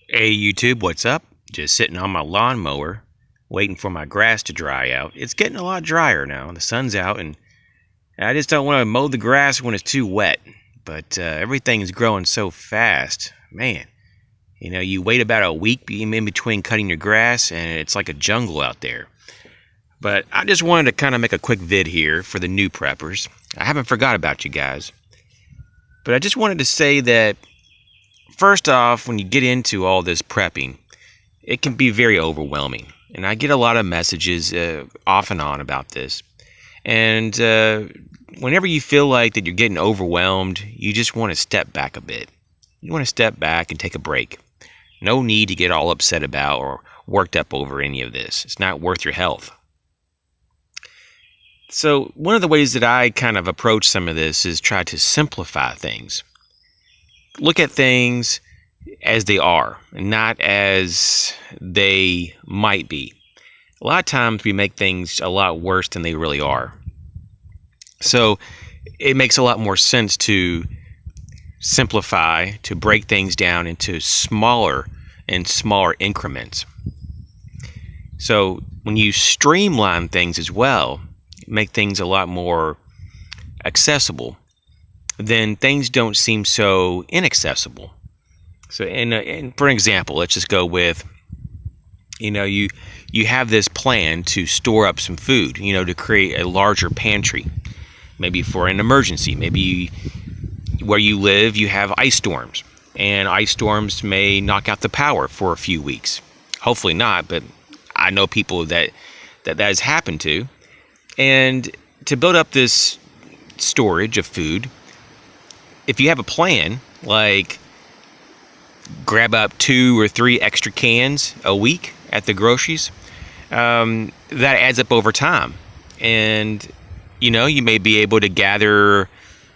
Hey YouTube, what's up? Just sitting on my lawnmower, waiting for my grass to dry out. It's getting a lot drier now. The sun's out, and I just don't want to mow the grass when it's too wet. But everything is growing so fast. Man, you wait about a week in between cutting your grass, and it's like a jungle out there. But I just wanted to kind of make a quick vid here for the new preppers. I haven't forgot about you guys. But I just wanted to say that first off, when you get into all this prepping, it can be very overwhelming. And I get a lot of messages off and on about this. And whenever you feel like that you're getting overwhelmed, you just want to step back a bit. You want to step back and take a break. No need to get all upset about or worked up over any of this. It's not worth your health. So one of the ways that I kind of approach some of this is try to simplify things. Look at things as they are, and not as they might be. A lot of times we make things a lot worse than they really are. So it makes a lot more sense to simplify, to break things down into smaller and smaller increments. So when you streamline things as well, make things a lot more accessible, then things don't seem so inaccessible. So, and for example, let's just go with, you have this plan to store up some food, to create a larger pantry, maybe for an emergency. Maybe where you live, you have ice storms, and ice storms may knock out the power for a few weeks. Hopefully not, but I know people that has happened to. And to build up this storage of food, if you have a plan, like grab up 2 or 3 extra cans a week at the groceries, that adds up over time. And, you may be able to gather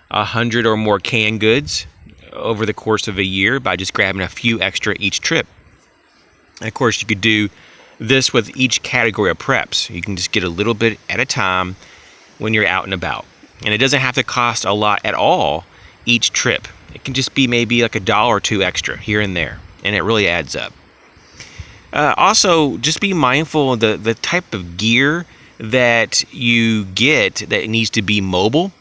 100 or more canned goods over the course of a year by just grabbing a few extra each trip. And of course, you could do this with each category of preps. You can just get a little bit at a time when you're out and about. And it doesn't have to cost a lot at all each trip. It can just be maybe like $1 or $2 extra here and there, and it really adds up. Also, just be mindful of the type of gear that you get that needs to be mobile.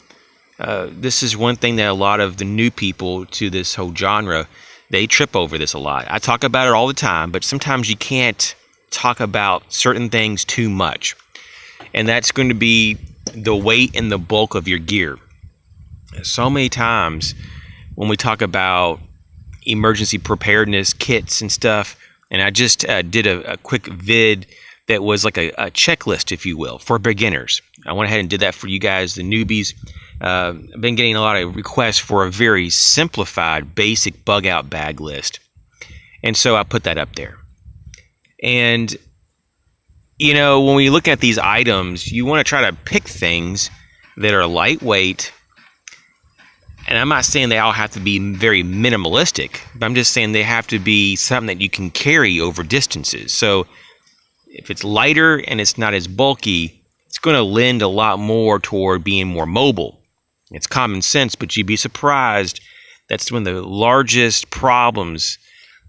This is one thing that a lot of the new people to this whole genre, they trip over this a lot. I talk about it all the time, but sometimes you can't talk about certain things too much. And that's going to be the weight and the bulk of your gear. So many times when we talk about emergency preparedness kits and stuff, and I just did a quick vid that was like a checklist, if you will, for beginners. I went ahead and did that for you guys, the newbies. I've been getting a lot of requests for a very simplified, basic bug out bag list. And so I put that up there. And, when we look at these items, you want to try to pick things that are lightweight. And I'm not saying they all have to be very minimalistic, but I'm just saying they have to be something that you can carry over distances. So if it's lighter and it's not as bulky, it's going to lend a lot more toward being more mobile. It's common sense, but you'd be surprised. That's one of the largest problems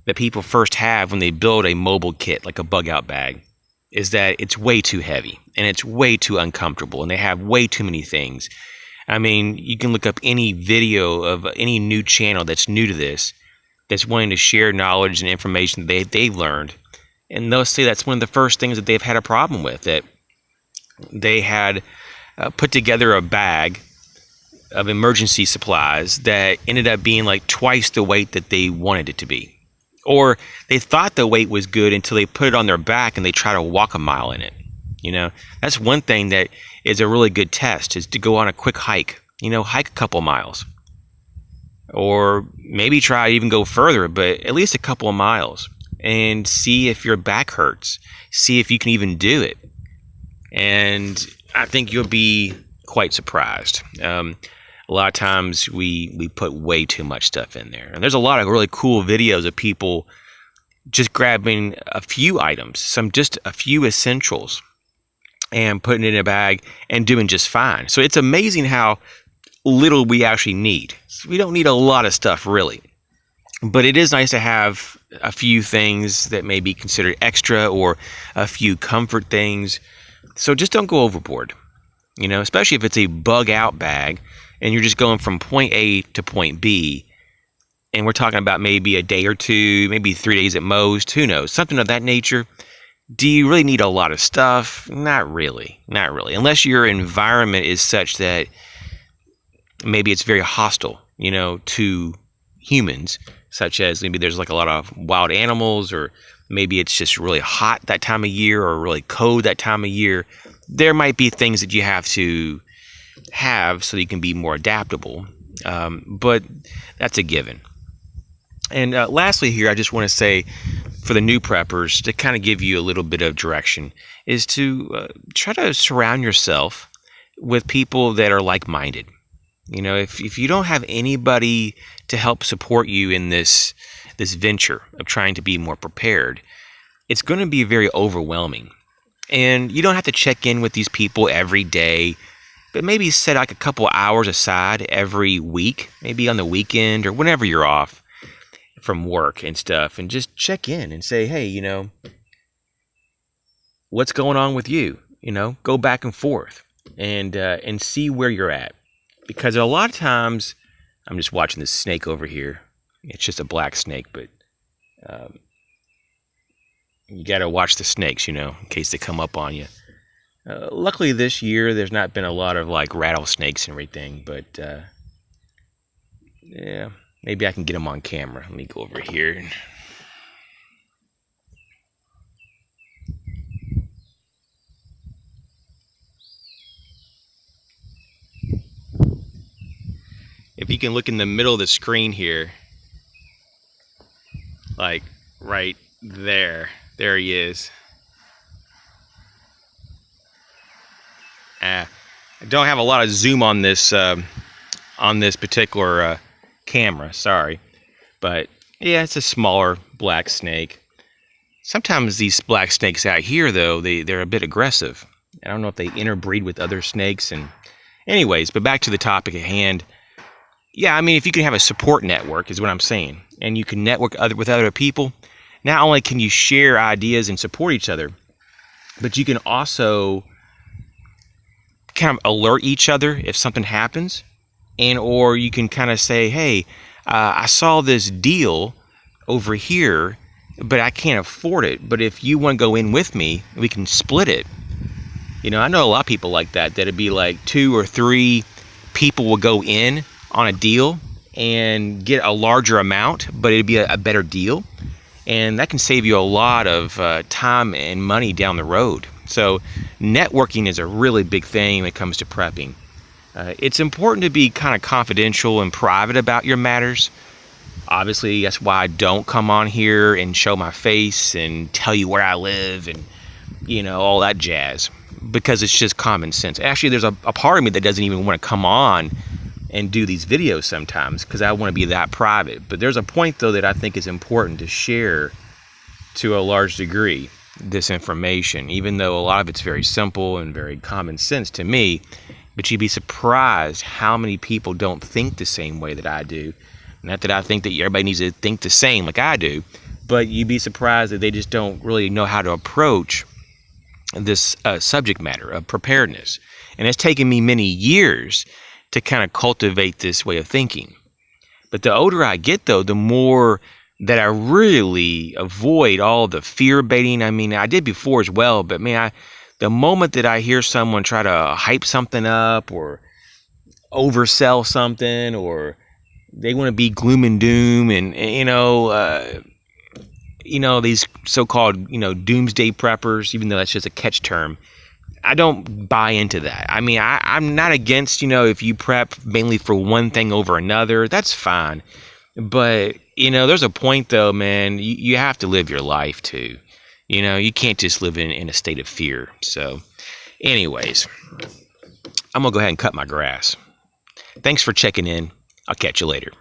that people first have when they build a mobile kit, like a bug out bag, is that it's way too heavy and it's way too uncomfortable, and they have way too many things. I mean, you can look up any video of any new channel that's new to this, that's wanting to share knowledge and information they've learned, and they'll say that's one of the first things that they've had a problem with, that they had put together a bag of emergency supplies that ended up being like twice the weight that they wanted it to be. Or they thought the weight was good until they put it on their back and they try to walk a mile in it. That's one thing that is a really good test, is to go on a quick hike, hike a couple miles. Or maybe try to even go further, but at least a couple of miles, and see if your back hurts. See if you can even do it. And I think you'll be quite surprised. A lot of times we put way too much stuff in there. And there's a lot of really cool videos of people just grabbing a few items, just a few essentials, and putting it in a bag and doing just fine. So it's amazing how little we actually need. So we don't need a lot of stuff, really. But it is nice to have a few things that may be considered extra, or a few comfort things. So just don't go overboard, especially if it's a bug out bag and you're just going from point A to point B. And we're talking about maybe a day or two, maybe 3 days at most, who knows, something of that nature. Do you really need a lot of stuff? Not really. Unless your environment is such that maybe it's very hostile, to humans, such as maybe there's like a lot of wild animals, or maybe it's just really hot that time of year, or really cold that time of year. There might be things that you have to have so that you can be more adaptable, but that's a given. And lastly here, I just want to say, for the new preppers, to kind of give you a little bit of direction, is to try to surround yourself with people that are like-minded. If you don't have anybody to help support you in this venture of trying to be more prepared, it's going to be very overwhelming. And you don't have to check in with these people every day, but maybe set like a couple hours aside every week, maybe on the weekend or whenever you're off from work and stuff, and just check in and say, hey, what's going on with you? Go back and forth and see where you're at. Because a lot of times, I'm just watching this snake over here. It's just a black snake, but you got to watch the snakes, in case they come up on you. Luckily this year, there's not been a lot of like rattlesnakes and everything, but yeah, maybe I can get them on camera. Let me go over here. If you can look in the middle of the screen here, like right there he is. I don't have a lot of zoom on this particular camera, sorry, but yeah, it's a smaller black snake. Sometimes these black snakes out here, though, they're a bit aggressive. I don't know if they interbreed with other snakes. And anyways, but back to the topic at hand. Yeah, I mean, if you can have a support network, is what I'm saying, and you can network with other people, not only can you share ideas and support each other, but you can also kind of alert each other if something happens, or you can kind of say, hey, I saw this deal over here, but I can't afford it. But if you want to go in with me, we can split it. I know a lot of people like that. That'd be like 2 or 3 people will go in on a deal and get a larger amount, but it'd be a better deal. And that can save you a lot of time and money down the road. So networking is a really big thing when it comes to prepping. It's important to be kind of confidential and private about your matters. Obviously, that's why I don't come on here and show my face and tell you where I live and, all that jazz, because it's just common sense. Actually, there's a part of me that doesn't even want to come on and do these videos sometimes because I want to be that private. But there's a point, though, that I think is important to share to a large degree, this information, even though a lot of it's very simple and very common sense to me. But you'd be surprised how many people don't think the same way that I do. Not that I think that everybody needs to think the same like I do, but you'd be surprised that they just don't really know how to approach this subject matter of preparedness. And it's taken me many years to kind of cultivate this way of thinking. But the older I get, though, the more that I really avoid all the fear baiting. I mean, I did before as well, but man, the moment that I hear someone try to hype something up or oversell something, or they want to be gloom and doom, and these so-called doomsday preppers, even though that's just a catch term, I don't buy into that. I mean, I'm not against, if you prep mainly for one thing over another, that's fine. But, there's a point, though, man, you have to live your life, too. You can't just live in a state of fear. So, anyways, I'm going to go ahead and cut my grass. Thanks for checking in. I'll catch you later.